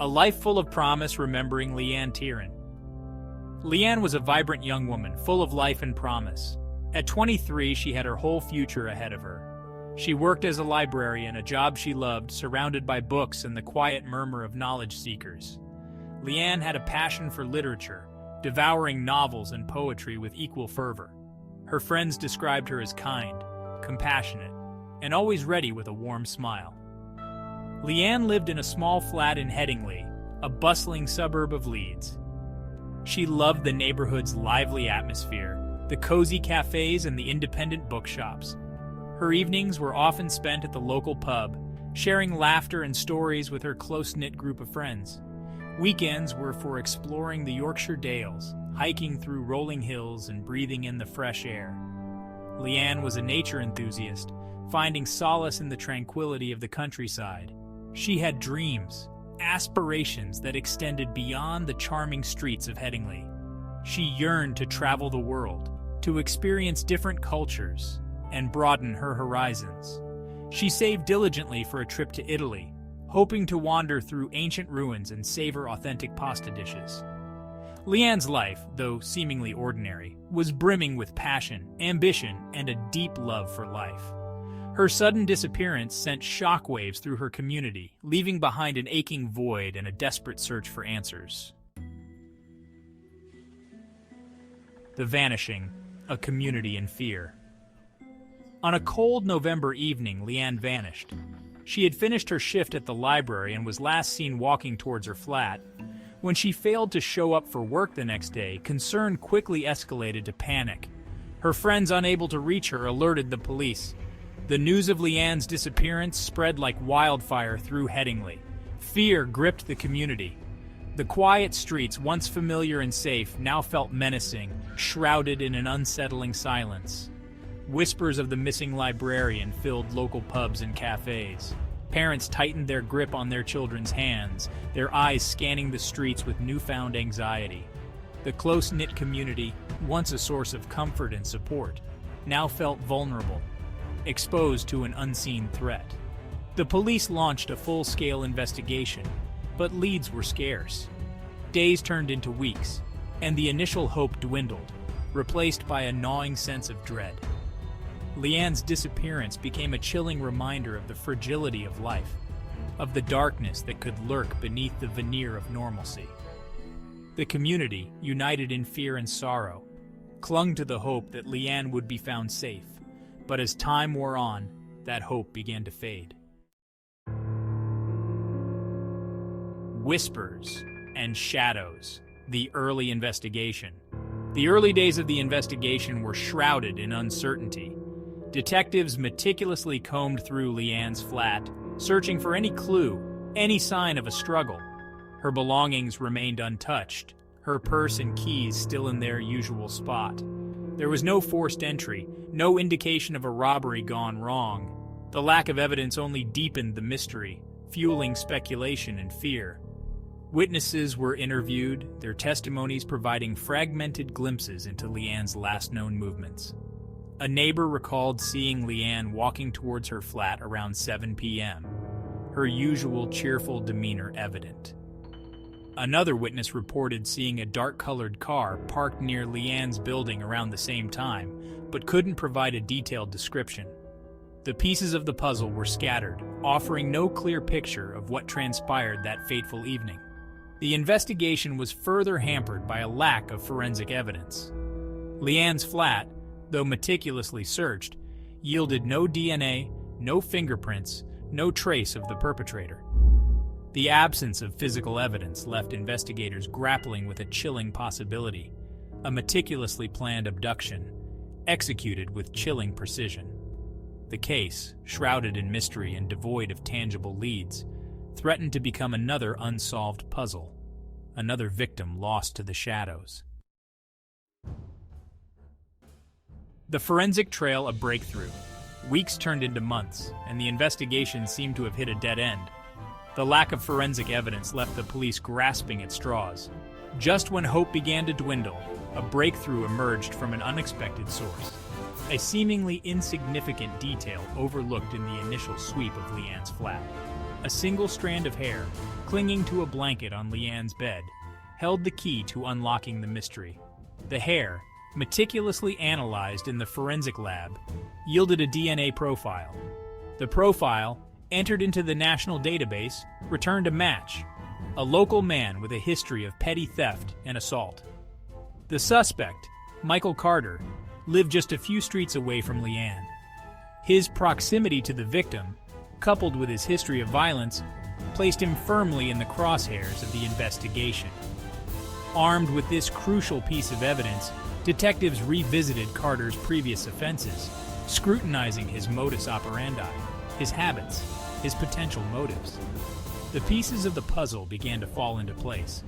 A life full of promise, remembering Leanne Tieran. Leanne was a vibrant young woman, full of life and promise. At 23, she had her whole future ahead of her. She worked as a librarian, a job she loved, surrounded by books and the quiet murmur of knowledge seekers. Leanne had a passion for literature, devouring novels and poetry with equal fervor. Her friends described her as kind, compassionate, and always ready with a warm smile. Leanne lived in a small flat in Headingley, a bustling suburb of Leeds. She loved the neighborhood's lively atmosphere, the cozy cafes and the independent bookshops. Her evenings were often spent at the local pub, sharing laughter and stories with her close-knit group of friends. Weekends were for exploring the Yorkshire dales, hiking through rolling hills and breathing in the fresh air. Leanne was a nature enthusiast, finding solace in the tranquility of the countryside. She had dreams, aspirations that extended beyond the charming streets of Headingley. She yearned to travel the world, to experience different cultures, and broaden her horizons. She saved diligently for a trip to Italy, hoping to wander through ancient ruins and savor authentic pasta dishes. Leanne's life, though seemingly ordinary, was brimming with passion, ambition, and a deep love for life. Her sudden disappearance sent shockwaves through her community, leaving behind an aching void and a desperate search for answers. The vanishing, a community in fear. On a cold November evening, Leanne vanished. She had finished her shift at the library and was last seen walking towards her flat. When she failed to show up for work the next day, concern quickly escalated to panic. Her friends, unable to reach her, alerted the police. The news of Leanne's disappearance spread like wildfire through Headingley. Fear gripped the community. The quiet streets, once familiar and safe, now felt menacing, shrouded in an unsettling silence. Whispers of the missing librarian filled local pubs and cafes. Parents tightened their grip on their children's hands, their eyes scanning the streets with newfound anxiety. The close-knit community, once a source of comfort and support, now felt vulnerable, exposed to an unseen threat. The police launched a full-scale investigation, but leads were scarce. Days turned into weeks, and the initial hope dwindled, replaced by a gnawing sense of dread. Leanne's disappearance became a chilling reminder of the fragility of life, of the darkness that could lurk beneath the veneer of normalcy. The community, united in fear and sorrow, clung to the hope that Leanne would be found safe. But as time wore on, that hope began to fade. Whispers and shadows. The early investigation. The early days of the investigation were shrouded in uncertainty. Detectives meticulously combed through Leanne's flat, searching for any clue, any sign of a struggle. Her belongings remained untouched, her purse and keys still in their usual spot. There was no forced entry, no indication of a robbery gone wrong. The lack of evidence only deepened the mystery, fueling speculation and fear. Witnesses were interviewed, their testimonies providing fragmented glimpses into Leanne's last known movements. A neighbor recalled seeing Leanne walking towards her flat around 7 p.m., her usual cheerful demeanor evident. Another witness reported seeing a dark-colored car parked near Leanne's building around the same time, but couldn't provide a detailed description. The pieces of the puzzle were scattered, offering no clear picture of what transpired that fateful evening. The investigation was further hampered by a lack of forensic evidence. Leanne's flat, though meticulously searched, yielded no DNA, no fingerprints, no trace of the perpetrator. The absence of physical evidence left investigators grappling with a chilling possibility: a meticulously planned abduction, executed with chilling precision. The case, shrouded in mystery and devoid of tangible leads, threatened to become another unsolved puzzle, another victim lost to the shadows. The forensic trail a breakthrough. Weeks turned into months, and the investigation seemed to have hit a dead end. The lack of forensic evidence left the police grasping at straws. Just when hope began to dwindle, a breakthrough emerged from an unexpected source. A seemingly insignificant detail overlooked in the initial sweep of Leanne's flat. A single strand of hair, clinging to a blanket on Leanne's bed, held the key to unlocking the mystery. The hair, meticulously analyzed in the forensic lab, yielded a DNA profile. The profile, entered into the national database, returned a match: a local man with a history of petty theft and assault. The suspect, Michael Carter, lived just a few streets away from Leanne. His proximity to the victim, coupled with his history of violence, placed him firmly in the crosshairs of the investigation. Armed with this crucial piece of evidence, detectives revisited Carter's previous offenses, scrutinizing his modus operandi, his habits, his potential motives. The pieces of the puzzle began to fall into place.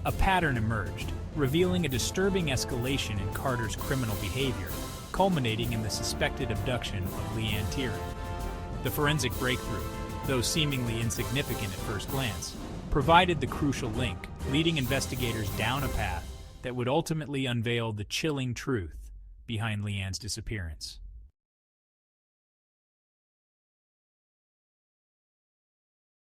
A pattern emerged, revealing a disturbing escalation in Carter's criminal behavior, culminating in the suspected abduction of Leanne Tieran. The forensic breakthrough, though seemingly insignificant at first glance, provided the crucial link, leading investigators down a path that would ultimately unveil the chilling truth behind Leanne's disappearance.